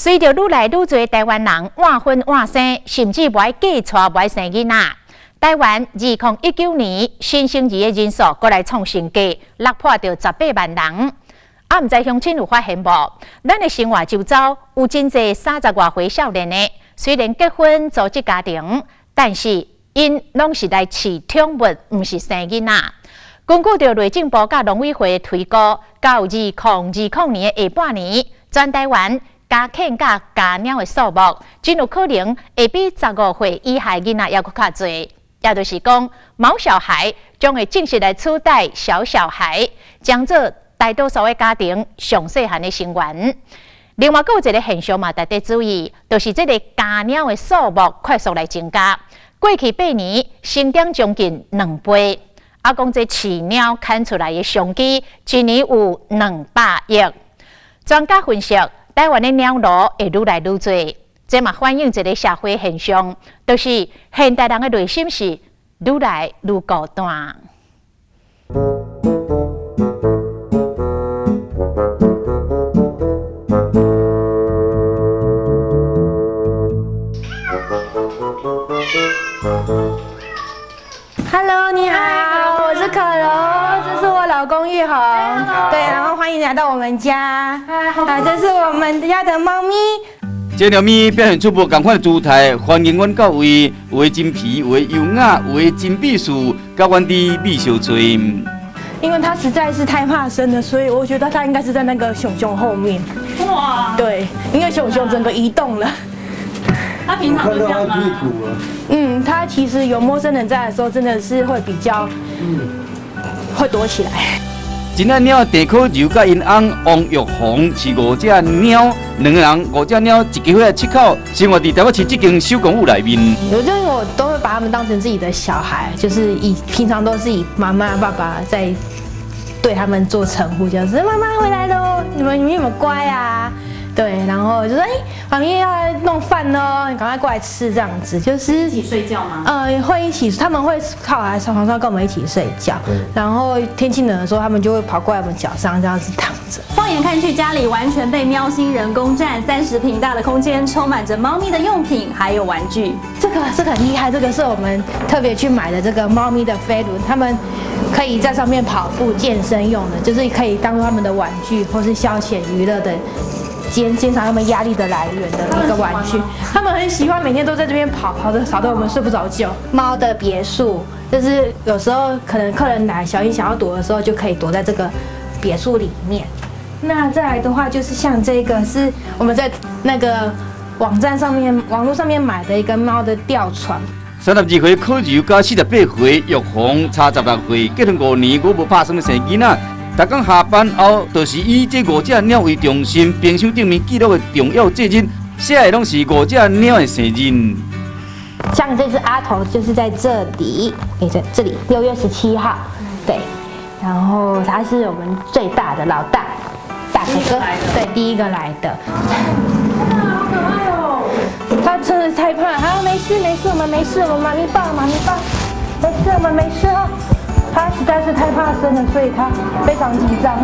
随着愈来愈多台湾人晚婚晚生，甚至袂嫁娶袂生囡仔，台湾2019年新生儿的人数过来创新高，突破到18万人。毋知乡亲有发现无？咱的生活周遭有真侪30外岁少年的，虽然结婚组织家庭，但是因拢是来饲宠物，毋是生囡仔。根据着内政部甲农委会推估，到2020年的下半年，全台湾家犬甲家猫的数目，真有可能会比15岁以下囡仔还佫较侪。也就是讲，毛小孩将会正式来取代小孩，将做大多数的家庭上细汉的成员。另外，还有一个现象嘛，值得注意，就是这个家猫的数目快速来增加。过去8年成长将近2倍，讲这饲猫牵出来的商机，一年有200亿。专家分析，台湾的猫奴会愈来愈多，这嘛反映一个社会现象，就是现代人的内心是愈来愈孤单。Hello， 你好，我是可柔，这是我老公玉红，对，然后欢迎来到我们家。这是我们家的猫咪。这条咪表现出不同款的姿态，欢迎阮到位，有的真皮，有的优雅，有的真避暑，甲阮的秘小吹。因为它实在是太怕生了，所以我觉得它应该是在那个熊熊后面。哇！对，因为熊熊整个移动了。他平常都这样吗？他其实有陌生人在的时候，真的是会比较，会躲起来。真爱鸟地可柔甲因翁王玉红是5只鸟，2个人5只鸟一家伙7口，生活伫台北市这间手工屋内面。我都会把他们当成自己的小孩，就是平常都是以妈妈、爸爸在对他们做称呼，就是妈妈回来喽，你们有没有乖啊？对，然后就说妈咪要来弄饭喽，你赶快过来吃，这样子就是一起睡觉吗？会一起，他们会靠来床上跟我们一起睡觉，然后天气冷的时候，他们就会跑过来我们脚上这样子躺着。放眼看去，家里完全被喵星人攻占，30平大的空间充满着猫咪的用品还有玩具。这个很厉害，这个是我们特别去买的这个猫咪的飞轮，他们可以在上面跑步健身用的，就是可以当做他们的玩具或是消遣娱乐的。减少他们压力的来源的一个玩具，他们很喜欢，每天都在这边跑得吵得我们睡不着觉。猫的别墅，就是有时候可能客人来，小英想要躲的时候，就可以躲在这个别墅里面。那再来的话，就是像这个是我们在那个网络上面买的一个猫的吊床。32岁可柔加48岁玉红，差16岁，结婚5年，我无拍算生囡仔。逐天下班后，就是以这5只鸟为中心，冰箱顶面记录的重要节日，写的拢是5只鸟的生日。像这只阿头就是在这里，在这里6月17号，对，然后他是我们最大的老大哥哥，对，第一个来的。好可爱哦！他真的太怕，没事，我们没事，我们妈咪抱，没事，我们没事哦。他实在是太怕生了，所以他非常紧张。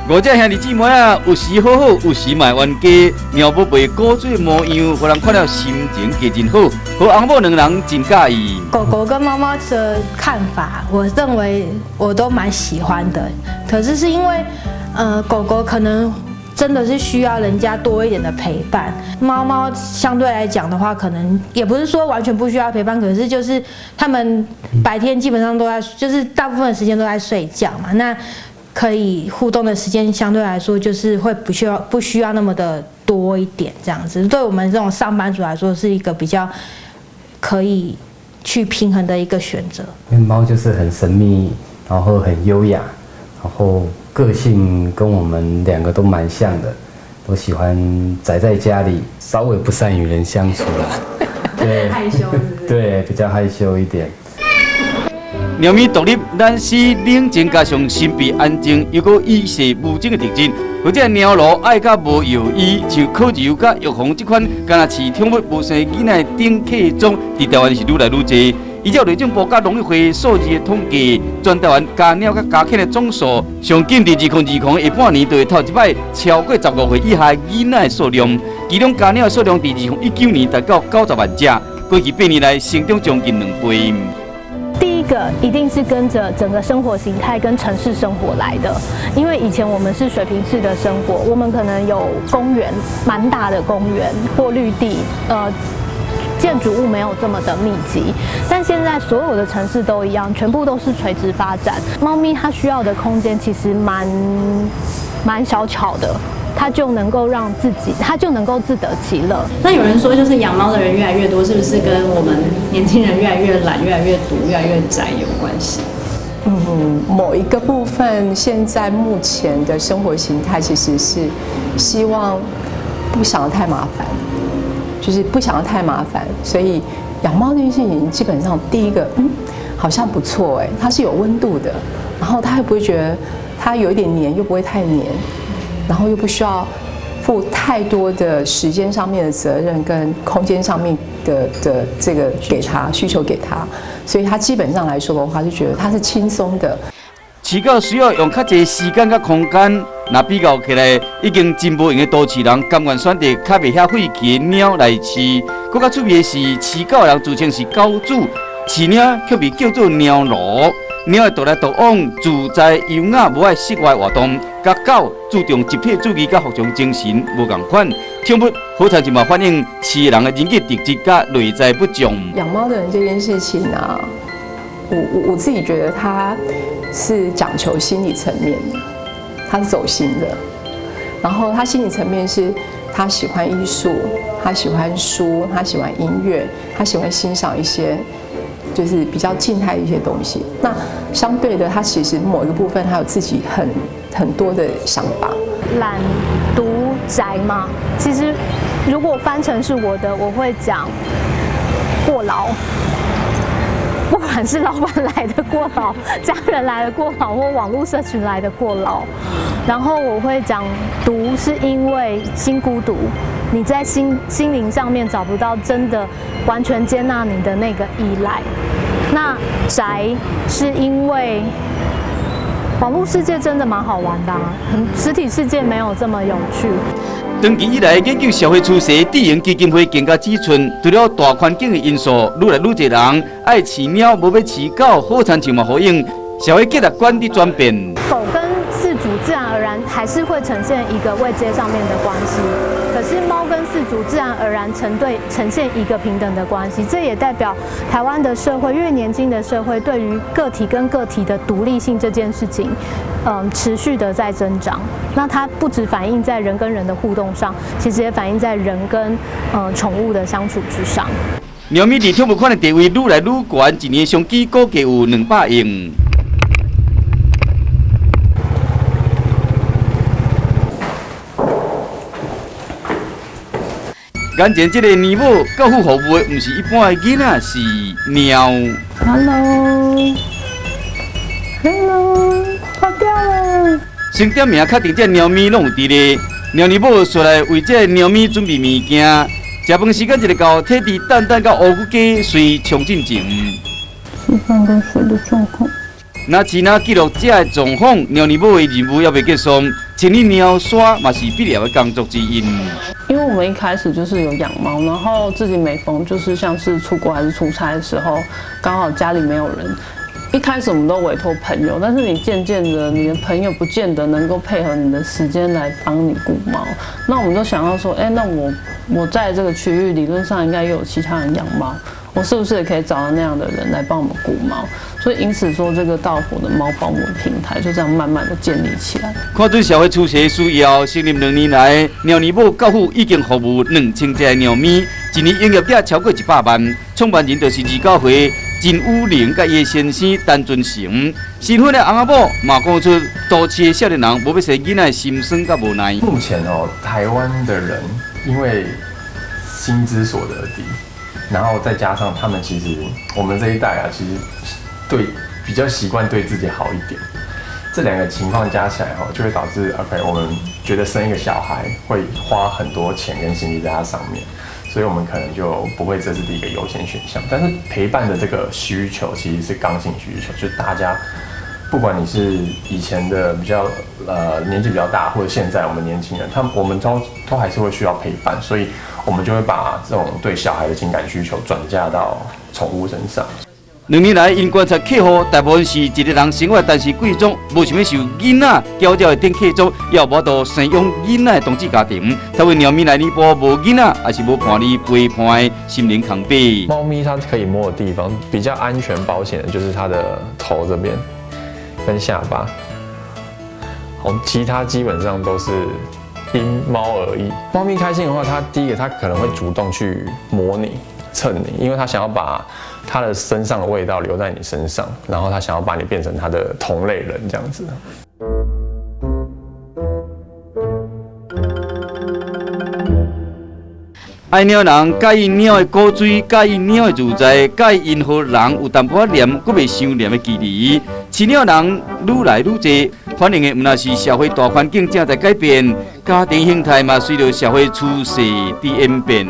5只兄弟姊妹啊，有时好好，有时嘛冤家。猫宝贝古锥模样，互人看了心情加真好。和翁某2人真介意。狗狗跟猫猫的看法，我认为我都蛮喜欢的。可是是因为，狗狗可能真的是需要人家多一点的陪伴。猫猫相对来讲的话，可能也不是说完全不需要陪伴，可是就是它们白天基本上都在，就是大部分的时间都在睡觉嘛。那 可以互动的时间相对来说就是会不需要那么的多一点，这样子对我们这种上班族来说是一个比较可以去平衡的一个选择。因为猫就是很神秘，然后很优雅，然后个性跟我们2个都蛮像的，都喜欢宅在家里，稍微不善与人相处啦。对，害羞是不是？对，比较害羞一点。 猫咪独立、懒死、冷静，加上神秘安静，又有与世无争的特征。或者猫奴爱甲无药医，像可柔甲玉红这款，敢若饲宠物无生囡仔的顶客种，伫台湾是愈来愈多。依照内政部甲农业会数字的统计，全台湾家鸟甲家犬的总数，上近伫2020下半年就会头一摆超过15岁以下囡仔的数量，其中家鸟的数量伫2019年达到90万只，过去8年来成长将近2倍。第一个一定是跟着整个生活形态跟城市生活来的，因为以前我们是水平式的生活，我们可能有公园，蛮大的公园或绿地，建筑物没有这么的密集，但现在所有的城市都一样，全部都是垂直发展。猫咪它需要的空间其实蛮小巧的，它就能够自得其乐。那有人说，就是养猫的人越来越多，是不是跟我们年轻人越来越懒、越来越独、越来越宅有关系？某一个部分，现在目前的生活形态其实是希望不想要太麻烦。就是不想要太麻烦，所以养猫这件事情基本上第一个，好像不错哎，它是有温度的，然后它又不会觉得它有一点黏，又不会太黏，然后又不需要负太多的时间上面的责任跟空间上面的这个给它需求给它，所以它基本上来说的话，就觉得它是轻松的。饲狗需要用较侪时间甲空间，那比较起来，已经真无用的都市人甘愿选择较袂遐费气的猫来饲。更较趣味的是，饲狗的人自称是狗主，饲鸟却被叫做鸟奴。鸟会踱来踱往，自在优雅，无爱室外活动。甲狗注重集体主义甲服从精神无共款。听不好像就嘛反映饲人的人格特质甲内在不强。养猫的人这件事情啊，我自己觉得它是讲求心理层面的，他是走心的。然后他心理层面是，他喜欢艺术，他喜欢书，他喜欢音乐，他喜欢欣赏一些就是比较静态的一些东西。那相对的，他其实某一个部分，他有自己很多的想法。懒、独、宅嘛，其实如果翻成是我的，我会讲过劳。不管是老板来的过劳、家人来的过劳，或网络社群来的过劳，然后我会讲独，是因为心孤独，你在心灵上面找不到真的完全接纳你的那个依赖。那宅是因为网络世界真的蛮好玩的实体世界没有这么有趣。长期以来研究社会趋势，智盈基金会更加指出，除了大环境的因素，愈来愈多人爱饲猫，无要饲狗，好亲像嘛呼应社会价值观的转变。狗跟饲主自然而然还是会呈现一个位阶上面的关系，可是猫跟饲主自然而然呈现一个平等的关系。这也代表台湾的社会，越年轻的社会，对于个体跟个体的独立性这件事情，持续的在增长。那它不只反映在人跟人的互动上，其实也反映在人跟宠物的相处之上。猫咪伫宠物款的地位愈来愈高，一年相机估计有200亿。眼前这个年母教护服务的，不是一般的囡仔，是猫。Hello， 跑掉了。先点名确定这猫咪拢有伫咧。猫年母出来为这猫咪准备物件，食饭时间一个到，体力淡淡到乌骨鸡随冲进前。吃饭跟水的状况。那只那记录这的状况，猫年母的任务也未结束，清理猫砂嘛是必要的工作之一。因为我们一开始就是有养猫，然后自己每逢就是像是出国还是出差的时候，刚好家里没有人。一开始我们都委托朋友，但是你渐渐的，你的朋友不见得能够配合你的时间来帮你顾猫。那我们就想到说，那我在这个区域理论上应该也有其他人养猫，我是不是也可以找到那样的人来帮我们顾猫？所以因此说，这个稻火的猫保姆平台就这样慢慢的建立起来。看准社会趋势需要，成立2年来，猫年母教护已经服务2000只猫咪，一年营业额超过100万，创办人就是29岁。陈武玲甲伊先生陈俊成，新婚的翁仔某嘛讲出都市的少年人无要生囡仔的心酸甲无奈。目前台湾的人因为薪资所得低，然后再加上他们其实我们这一代其实比较习惯对自己好一点，这2个情况加起来就会导致 OK 我们觉得生一个小孩会花很多钱跟心力在他上面。所以我们可能就不会这是第一个优先选项。但是陪伴的这个需求其实是刚性需求，就是大家不管你是以前的比较年纪比较大，或者现在我们年轻人，我们都还是会需要陪伴，所以我们就会把这种对小孩的情感需求转嫁到宠物身上。2年来，因观察客户大部分是一个人生活，但是贵种无想要受囡仔娇娇的顶客种，也无多生养囡仔的同志家庭，才会让未来你波无囡仔，还是无伴你陪伴的心灵康比。猫咪它可以摸的地方比较安全保险的，就是它的头这边跟下巴。其他基本上都是因猫而异。猫咪开心的话，它第一个它可能会主动去摸你、蹭你，因为它想要把它的身上的味道留在你身上，然后它想要把你变成它的同类人这样子。爱鸟人介意鸟的古水，介意鸟的自在，介意因和人有淡薄仔黏，阁袂伤黏的距离。饲鸟人愈来愈多，反映的毋但是社会大环境正在改变，家庭形态嘛随着社会趋势伫演变。